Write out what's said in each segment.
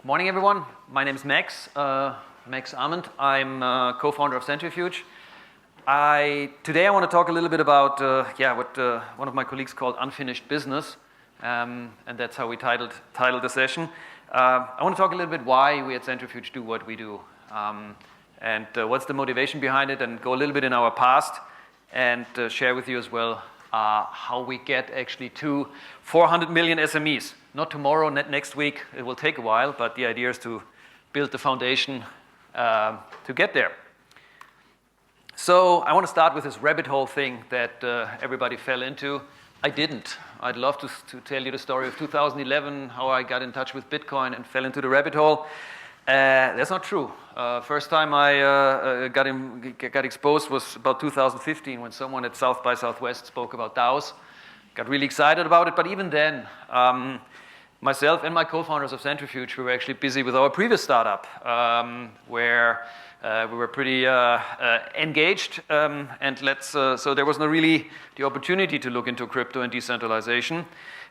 Morning, everyone. My name is Max Arment. I'm co-founder of Centrifuge. Today I want to talk a little bit about what one of my colleagues called unfinished business, and that's how we titled the session. I want to talk a little bit why we at Centrifuge do what we do, and what's the motivation behind it, and go a little bit in our past, and share with you as well how we get actually to 400 million SMEs. Not tomorrow, not next week. It will take a while, but the idea is to build the foundation to get there. So I want to start with this rabbit hole thing that everybody fell into. I didn't. I'd love to tell you the story of 2011, how I got in touch with Bitcoin and fell into the rabbit hole. That's not true. First time I got exposed was about 2015 when someone at South by Southwest spoke about DAOs. Got really excited about it, but even then, myself and my co-founders of Centrifuge, we were actually busy with our previous startup, where we were pretty engaged, so there was not really the opportunity to look into crypto and decentralization.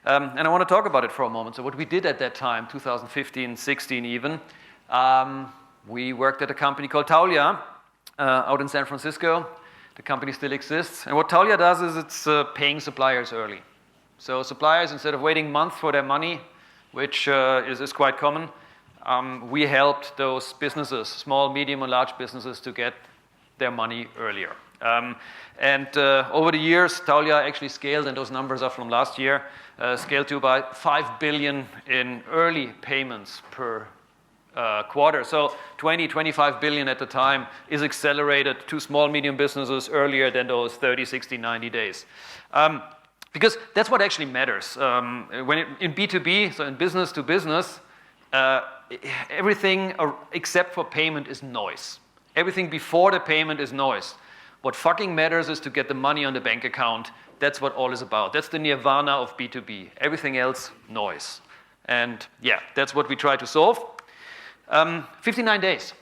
And I want to talk about it for a moment. So what we did at that time, 2015, 16 even, we worked at a company called Taulia out in San Francisco. The company still exists. And what Taulia does is it's paying suppliers early. So suppliers, instead of waiting months for their money, which is quite common, we helped those businesses, small, medium, and large businesses, to get their money earlier. Over the years, Taulia actually scaled, and those numbers are from last year, scaled to about 5 billion in early payments per quarter. So 25 billion at the time is accelerated to small, medium businesses earlier than those 30, 60, 90 days. Because that's what actually matters. In B2B, so in business to business, everything except for payment is noise. Everything before the payment is noise. What fucking matters is to get the money on the bank account. That's what all is about. That's the nirvana of B2B. Everything else, noise. And yeah, that's what we try to solve. 59 days.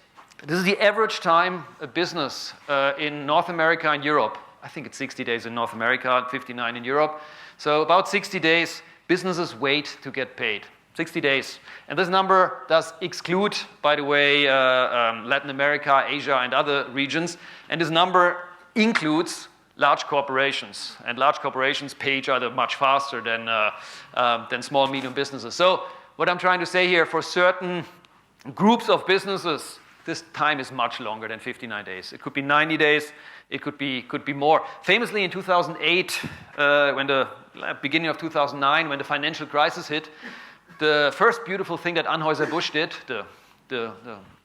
This is the average time a business in North America and Europe, I think it's 60 days in North America and 59 in Europe. So about 60 days, businesses wait to get paid. 60 days. And this number does exclude, by the way, Latin America, Asia, and other regions. And this number includes large corporations. And large corporations pay each other much faster than small, medium businesses. So what I'm trying to say here, for certain groups of businesses, this time is much longer than 59 days. It could be 90 days. It could be more. Famously, in 2008, beginning of 2009, when the financial crisis hit, the first beautiful thing that Anheuser-Busch did, the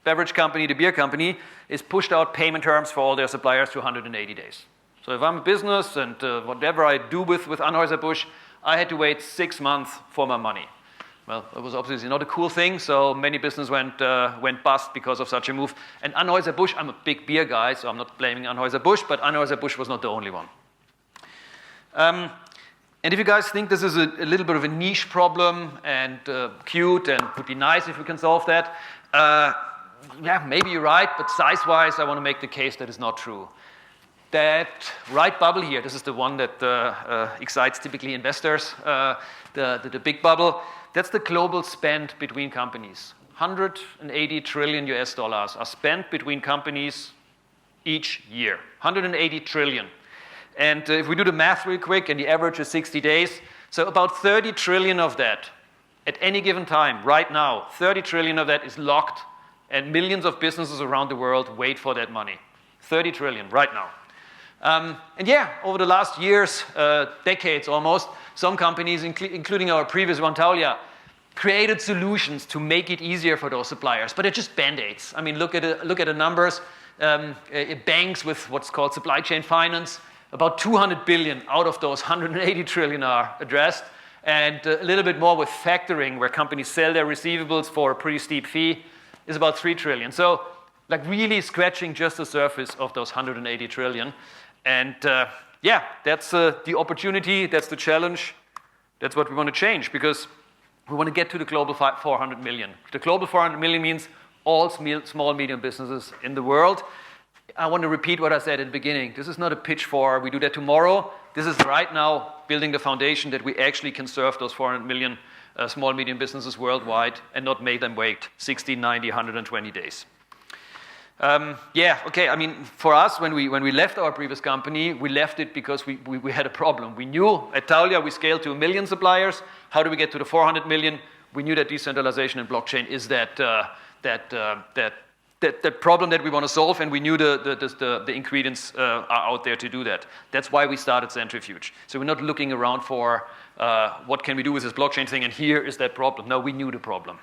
beverage company, the beer company, is pushed out payment terms for all their suppliers to 180 days. So if I'm a business and whatever I do with Anheuser-Busch, I had to wait 6 months for my money. Well, it was obviously not a cool thing, so many businesses went bust because of such a move. And Anheuser-Busch, I'm a big beer guy, so I'm not blaming Anheuser-Busch, but Anheuser-Busch was not the only one. And if you guys think this is a little bit of a niche problem and cute and would be nice if we can solve that, yeah, maybe you're right, but size-wise, I want to make the case that is not true. That right bubble here, this is the one that excites typically investors, the big bubble. That's the global spend between companies. 180 trillion US dollars are spent between companies each year. 180 trillion. And if we do the math real quick, and the average is 60 days, so about 30 trillion of that, at any given time, right now, 30 trillion of that is locked, and millions of businesses around the world wait for that money. 30 trillion right now. And yeah, over the last years, decades almost, some companies, including our previous one, Taulia, created solutions to make it easier for those suppliers, but they're just band-aids. I mean, look at the numbers. Banks with what's called supply chain finance, about 200 billion out of those 180 trillion are addressed, and a little bit more with factoring, where companies sell their receivables for a pretty steep fee, is about 3 trillion. So, like, really scratching just the surface of those 180 trillion. And yeah, that's the opportunity, that's the challenge, that's what we want to change, because we want to get to the global 400 million. The global 400 million means all small, medium businesses in the world. I want to repeat what I said at the beginning. This is not a pitch for we do that tomorrow. This is right now building the foundation that we actually can serve those 400 million small, medium businesses worldwide and not make them wait 60, 90, 120 days. I mean, for us, when we left our previous company, we left it because we had a problem. We knew at Taulia we scaled to 1 million suppliers. How do we get to the 400 million? We knew that decentralization and blockchain is that problem that we want to solve, and we knew the ingredients are out there to do that. That's why we started Centrifuge. So we're not looking around for what can we do with this blockchain thing, and here is that problem. No, we knew the problem.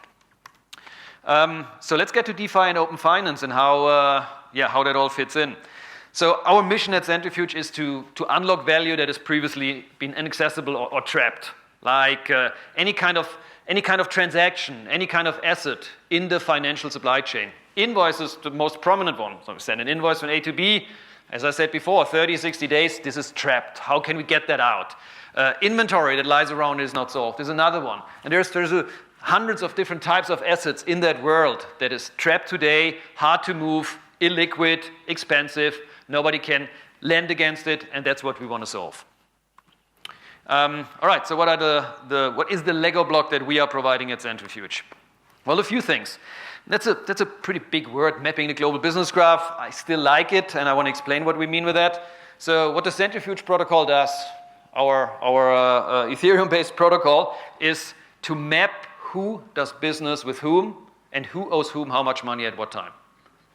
So let's get to DeFi and open finance and how that all fits in. So our mission at Centrifuge is to unlock value that has previously been inaccessible or trapped, like any kind of transaction, any kind of asset in the financial supply chain. Invoices, the most prominent one. So we send an invoice from A to B. As I said before, 30, 60 days, this is trapped. How can we get that out? Inventory that lies around is not solved. There's another one. And there's hundreds of different types of assets in that world that is trapped today, hard to move, illiquid, expensive. Nobody can lend against it, and that's what we want to solve. All right, so what is the Lego block that we are providing at Centrifuge? Well, a few things. That's a pretty big word, mapping the global business graph. I still like it, and I want to explain what we mean with that. So what the Centrifuge protocol does, our Ethereum-based protocol, is to map who does business with whom and who owes whom how much money at what time.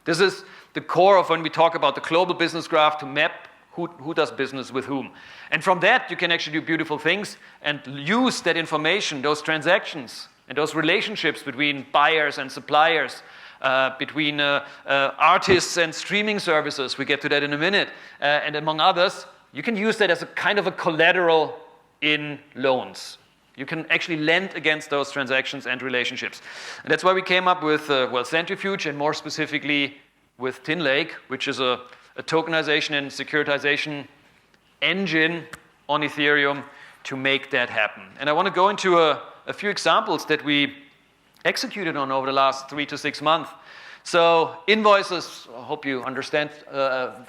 This is the core of when we talk about the global business graph, to map who does business with whom. And from that, you can actually do beautiful things and use that information, those transactions, and those relationships between buyers and suppliers, between artists and streaming services. We get to that in a minute. And among others, you can use that as a kind of a collateral in loans. You can actually lend against those transactions and relationships. And that's why we came up with, Centrifuge, and more specifically with TinLake, which is a tokenization and securitization engine on Ethereum to make that happen. And I want to go into a few examples that we executed on over the last 3 to 6 months. So Invoices, I hope you understand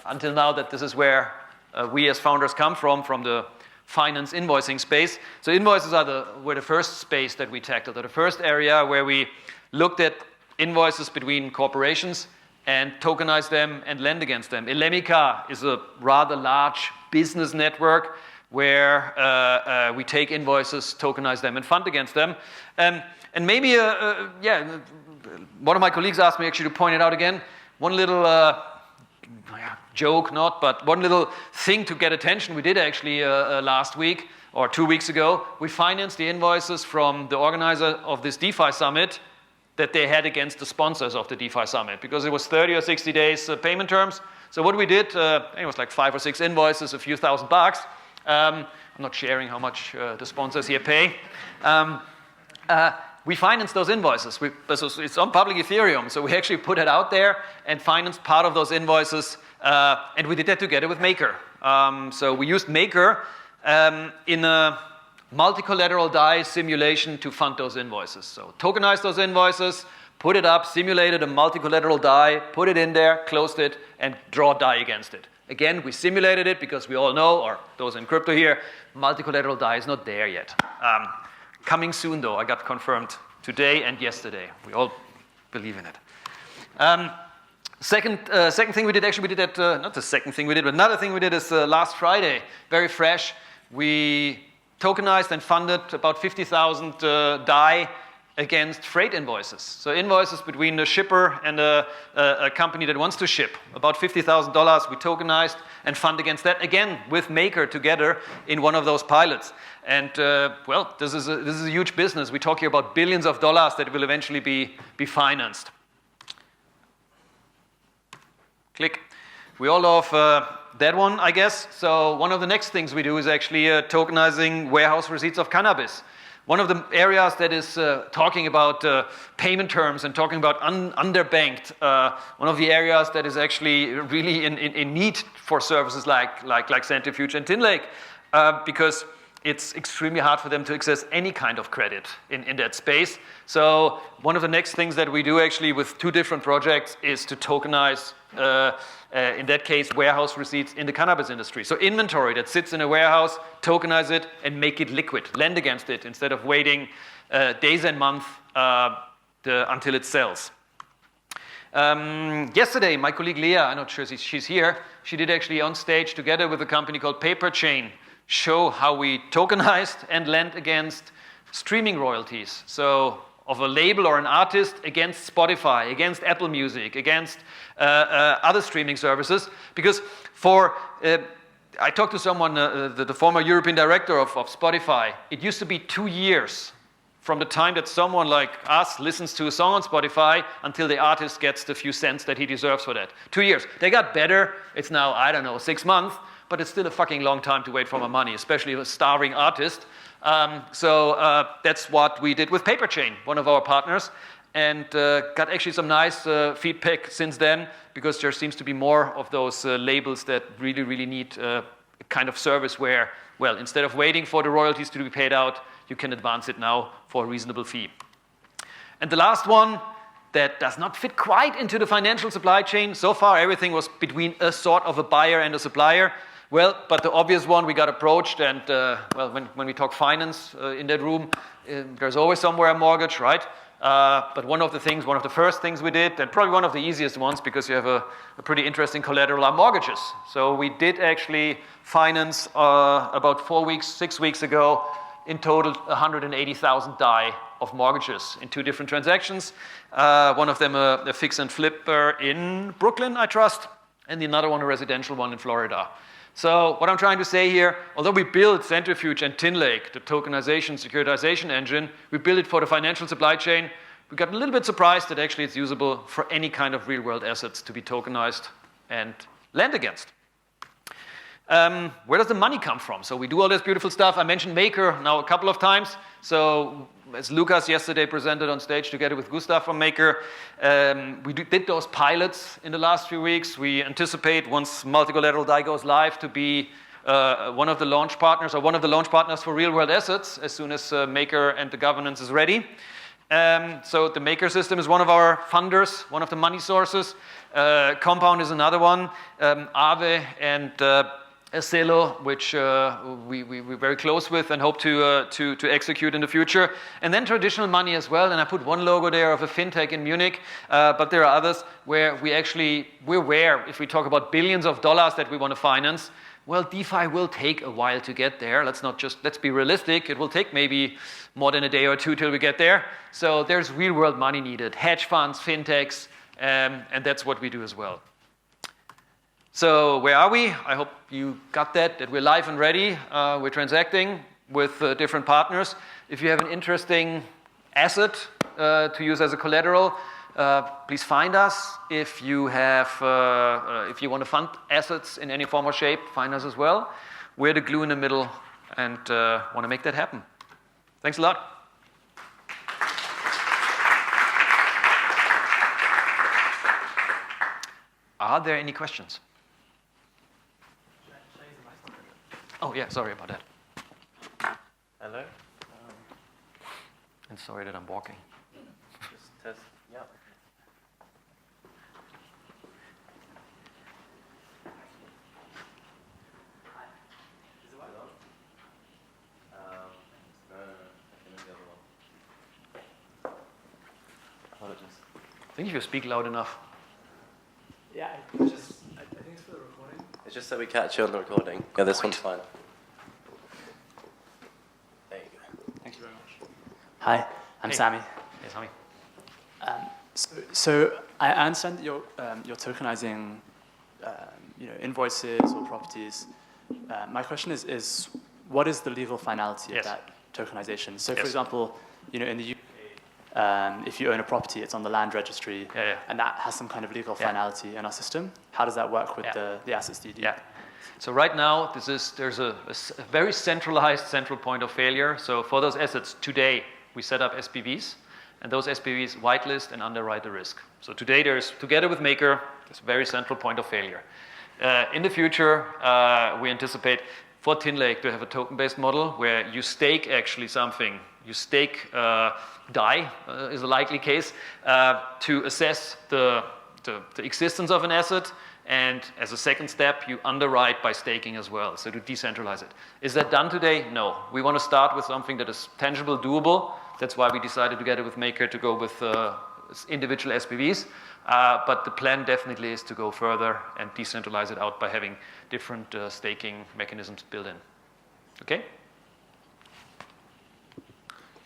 until now that this is where we as founders come from the finance invoicing space. So Invoices were the first space that we tackled, or the first area where we looked at invoices between corporations and tokenize them and lend against them. Elemica is a rather large business network where we take invoices, tokenize them, and fund against them. And maybe, one of my colleagues asked me actually to point it out again. One little joke, but one little thing to get attention we did actually last week or 2 weeks ago. We financed the invoices from the organizer of this DeFi summit that they had against the sponsors of the DeFi summit, because it was 30 or 60 days payment terms. So what we did, it was like 5 or 6 invoices, a few $1,000. I'm not sharing how much the sponsors here pay. We financed those invoices. It's on public Ethereum, so we actually put it out there and financed part of those invoices, and we did that together with Maker. So we used Maker in a multi-collateral DAI simulation to fund those invoices. So tokenize those invoices, put it up, simulated a multi-collateral DAI, put it in there, closed it, and draw DAI against it. Again, we simulated it because we all know, or those in crypto here, multi-collateral DAI is not there yet. Coming soon, though. I got confirmed today and yesterday. We all believe in it. Second thing we did, actually we did that, not the second thing we did, but another thing we did is last Friday, very fresh. We tokenized and funded about 50,000 DAI against freight invoices. So invoices between a shipper and a company that wants to ship. About $50,000 we tokenized and fund against that, again, with Maker together in one of those pilots. And, this is a huge business. We're talking about billions of dollars that will eventually be financed. Click. We all love that one, I guess. So one of the next things we do is actually tokenizing warehouse receipts of cannabis. One of the areas that is talking about payment terms and talking about underbanked, one of the areas that is actually really in need for services like Centrifuge and TinLake, because it's extremely hard for them to access any kind of credit in that space. So one of the next things that we do actually with 2 different projects is to tokenize, in that case, warehouse receipts in the cannabis industry. So inventory that sits in a warehouse, tokenize it and make it liquid, lend against it instead of waiting days and months until it sells. Yesterday, my colleague Leah, I'm not sure she's here, she did actually on stage together with a company called Paperchain show how we tokenized and lent against streaming royalties. So of a label or an artist against Spotify, against Apple Music, against other streaming services. Because I talked to someone, the former European director of Spotify. It used to be 2 years from the time that someone like us listens to a song on Spotify until the artist gets the few cents that he deserves for that. 2 years. They got better. It's now, I don't know, 6 months, but it's still a fucking long time to wait for my money, especially a starving artist. So that's what we did with Paperchain, one of our partners, and got actually some nice feedback since then, because there seems to be more of those labels that really, really need a kind of service where, well, instead of waiting for the royalties to be paid out, you can advance it now for a reasonable fee. And the last one that does not fit quite into the financial supply chain. So far, everything was between a sort of a buyer and a supplier. Well, but the obvious one, we got approached, and well, when we talk finance in that room, there's always somewhere a mortgage, right? But one of the first things we did, and probably one of the easiest ones, because you have a pretty interesting collateral, are mortgages. So we did actually finance about 6 weeks ago, in total 180,000 DAI of mortgages in 2 different transactions. One of them a fix and flipper in Brooklyn, I trust, and another one a residential one in Florida. So what I'm trying to say here, although we built Centrifuge and TinLake, the tokenization, securitization engine, we built it for the financial supply chain. We got a little bit surprised that actually it's usable for any kind of real-world assets to be tokenized and lent against. Where does the money come from? So we do all this beautiful stuff. I mentioned Maker now a couple of times. So as Lucas yesterday presented on stage together with Gustav from Maker, we did those pilots in the last few weeks. We anticipate once multi-collateral DAI goes live to be one of the launch partners, or one of the launch partners for real-world assets as soon as Maker and the governance is ready. So the Maker system is one of our funders, one of the money sources. Compound is another one. Aave and Celo, which we're very close with and hope to execute in the future. And then traditional money as well. And I put one logo there of a fintech in Munich, but there are others where we're aware, if we talk about billions of dollars that we want to finance, well, DeFi will take a while to get there. Let's be realistic. It will take maybe more than a day or 2 till we get there. So there's real world money needed, hedge funds, fintechs, and that's what we do as well. So where are we? I hope you got that we're live and ready. We're transacting with different partners. If you have an interesting asset to use as a collateral, please find us. If you want to fund assets in any form or shape, find us as well. We're the glue in the middle and want to make that happen. Thanks a lot. Are there any questions? Oh, yeah, sorry about that. Hello. And sorry that I'm walking. Just test. Yeah. Is the light on? No, I think the other one. Apologies. I think if you speak loud enough. Yeah, I think it's for the recording. It's just so we catch you on the recording. Yeah, this one's fine. There you go. Thank you very much. Hi, I'm Sammy. Hey, Sammy. So I understand that you're tokenizing, invoices or properties. My question is what is the legal finality of that tokenization? So, for example, in the UK, if you own a property, it's on the land registry, and that has some kind of legal finality in our system. How does that work with the assets DD? Yeah. So right now, there's a very centralized central point of failure. So for those assets today, we set up SPVs, and those SPVs whitelist and underwrite the risk. So today, together with Maker, there's a very central point of failure. In the future, we anticipate for TinLake to have a token-based model where you stake actually something. You stake DAI is a likely case to assess the existence of an asset, and as a second step, you underwrite by staking as well, so to decentralize it. Is that done today? No. We want to start with something that is tangible, doable, That's why we decided together with Maker to go with individual SPVs. But the plan definitely is to go further and decentralize it out by having different staking mechanisms built in. Okay?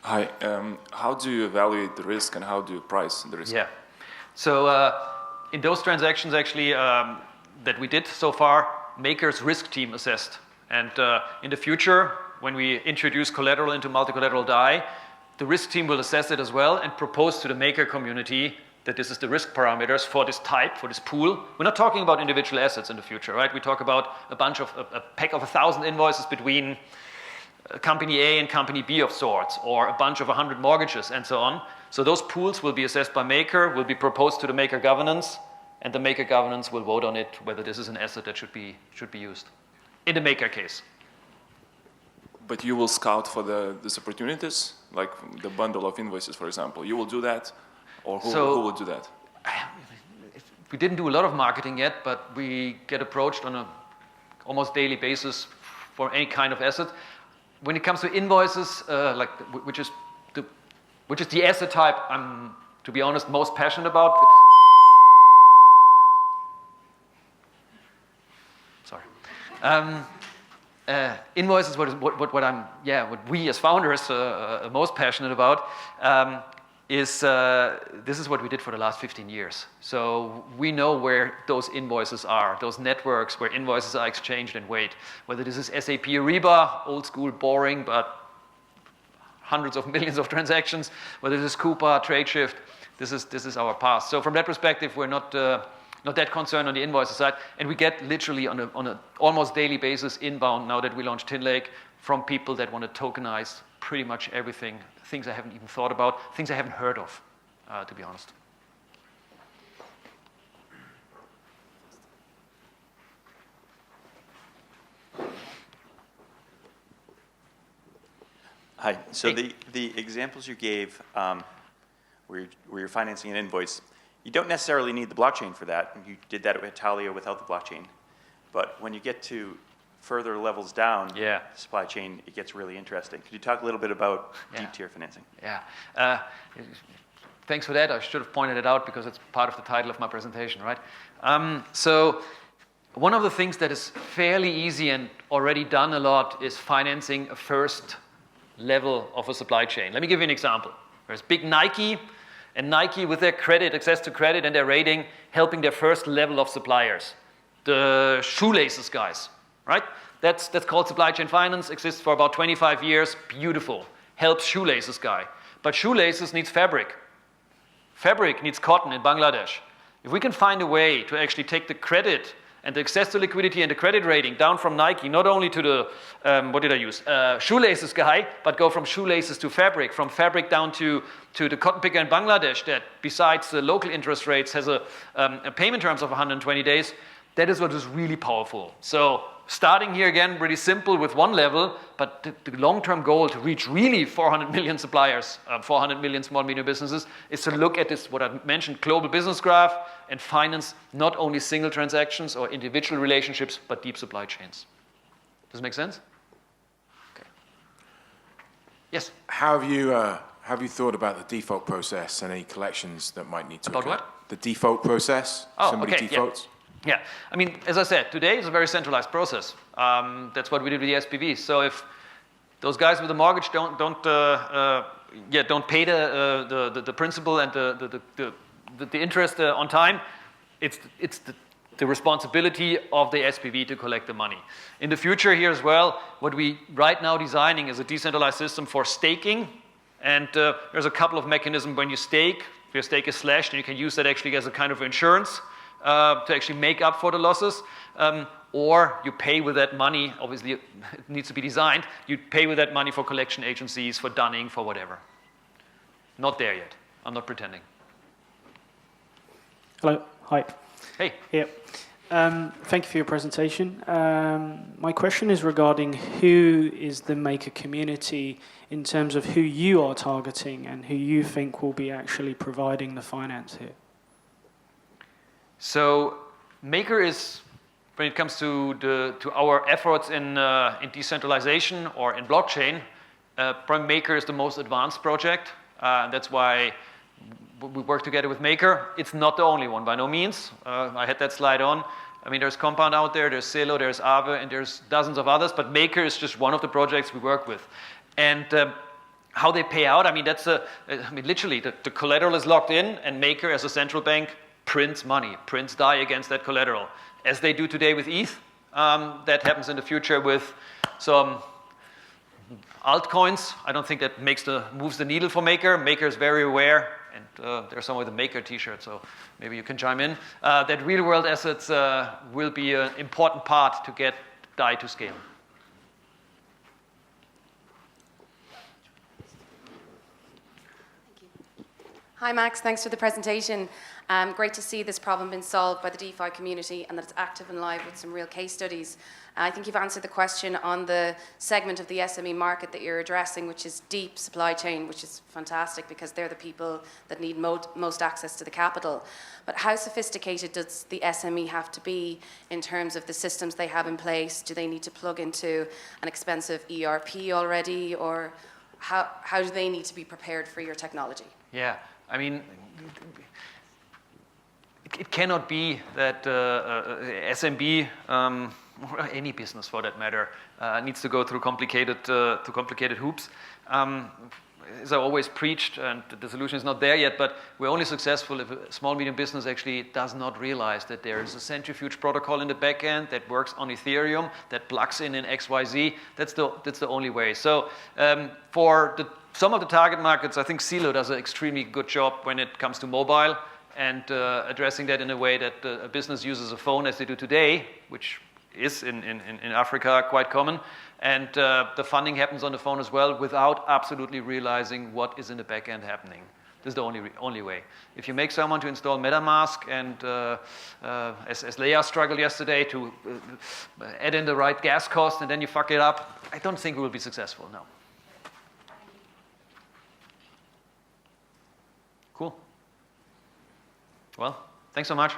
Hi. How do you evaluate the risk and how do you price the risk? Yeah. So in those transactions actually that we did so far, Maker's risk team assessed. And in the future, when we introduce collateral into multi-collateral DAI, the risk team will assess it as well and propose to the Maker community that this is the risk parameters for this type, for this pool. We're not talking about individual assets in the future, right? We talk about a pack of 1,000 invoices between company A and company B of sorts, or a bunch of 100 mortgages and so on. So those pools will be assessed by Maker, will be proposed to the Maker governance, and the Maker governance will vote on it whether this is an asset that should be used in the Maker case. But you will scout for these opportunities, like the bundle of invoices, for example. You will do that, or who will do that? We didn't do a lot of marketing yet, but we get approached on an almost daily basis for any kind of asset. When it comes to invoices, which is the asset type I'm, to be honest, most passionate about. Sorry. Invoices, what we as founders are most passionate about is this is what we did for the last 15 years. So we know where those invoices are, those networks where invoices are exchanged and weighed. Whether this is SAP Ariba, old school, boring, but hundreds of millions of transactions. Whether this is Coupa, Tradeshift, this is our past. So from that perspective, we're not that concerned on the invoices side, and we get literally on a almost daily basis inbound now that we launched Tin Lake from people that want to tokenize pretty much everything, things I haven't even thought about, things I haven't heard of, to be honest. Hi. So the examples you gave where you're financing an invoice, you don't necessarily need the blockchain for that. You did that with Italia without the blockchain. But when you get to further levels down the supply chain, it gets really interesting. Could you talk a little bit about deep tier financing? Yeah. Thanks for that. I should have pointed it out because it's part of the title of my presentation, right? So one of the things that is fairly easy and already done a lot is financing a first level of a supply chain. Let me give you an example. There's big Nike, and Nike with their credit, access to credit and their rating, helping their first level of suppliers. The shoelaces guys, right? That's called supply chain finance, exists for about 25 years, beautiful, helps shoelaces guy. But shoelaces needs fabric. Fabric needs cotton in Bangladesh. If we can find a way to actually take the credit and the access to liquidity and the credit rating down from Nike, not only to the, shoelaces guy, but go from shoelaces to fabric, from fabric down to the cotton picker in Bangladesh that, besides the local interest rates, has a payment terms of 120 days, that is what is really powerful. So starting here again, really simple with one level, but the long-term goal to reach really 400 million suppliers, 400 million small medium businesses, is to look at this, what I mentioned, global business graph, and finance not only single transactions or individual relationships, but deep supply chains. Does it make sense? Okay. Yes? How have you thought about the default process and any collections that might need to occur? About what? The default process. Somebody defaults. Yeah, I mean, as I said, today is a very centralized process. That's what we did with the SPV. So if those guys with the mortgage don't pay the principal and the interest on time, it's the responsibility of the SPV to collect the money. In the future here as well, what we right now designing is a decentralized system for staking, and there's a couple of mechanisms when you stake. If your stake is slashed, and you can use that actually as a kind of insurance. To actually make up for the losses, or you pay with that money, obviously it needs to be designed, you pay with that money for collection agencies, for dunning, for whatever. Not there yet. I'm not pretending. Hello. Hi. Hey. Yeah. Thank you for your presentation. My question is regarding who is the maker community in terms of who you are targeting and who you think will be actually providing the finance here. So Maker is, when it comes to our efforts in decentralization or in blockchain, Prime Maker is the most advanced project. That's why we work together with Maker. It's not the only one, by no means. I had that slide on. I mean, there's Compound out there, there's Celo, there's Aave, and there's dozens of others, but Maker is just one of the projects we work with. And how they pay out, I mean, literally, the collateral is locked in, and Maker, as a central bank, prints money, prints DAI against that collateral. As they do today with ETH, that happens in the future with some altcoins. I don't think that moves the needle for Maker. Maker is very aware, and there's someone with a Maker t-shirt, so maybe you can chime in, that real-world assets will be an important part to get DAI to scale. Hi, Max. Thanks for the presentation. Great to see this problem being solved by the DeFi community and that it's active and live with some real case studies. I think you've answered the question on the segment of the SME market that you're addressing, which is deep supply chain, which is fantastic because they're the people that need most access to the capital. But how sophisticated does the SME have to be in terms of the systems they have in place? Do they need to plug into an expensive ERP already, or how do they need to be prepared for your technology? Yeah. I mean, it cannot be that SMB, or any business for that matter, needs to go through complicated hoops. As I always preached, and the solution is not there yet, but we're only successful if a small, medium business actually does not realize that there is a Centrifuge protocol in the back end that works on Ethereum, that plugs in XYZ. That's the only way. So for some of the target markets, I think Celo does an extremely good job when it comes to mobile and addressing that in a way that a business uses a phone as they do today, which is in Africa quite common. And the funding happens on the phone as well without absolutely realizing what is in the back end happening. This is the only way. If you make someone to install MetaMask and, as Leah struggled yesterday, to add in the right gas cost and then you fuck it up, I don't think we will be successful, no. Cool. Well, thanks so much.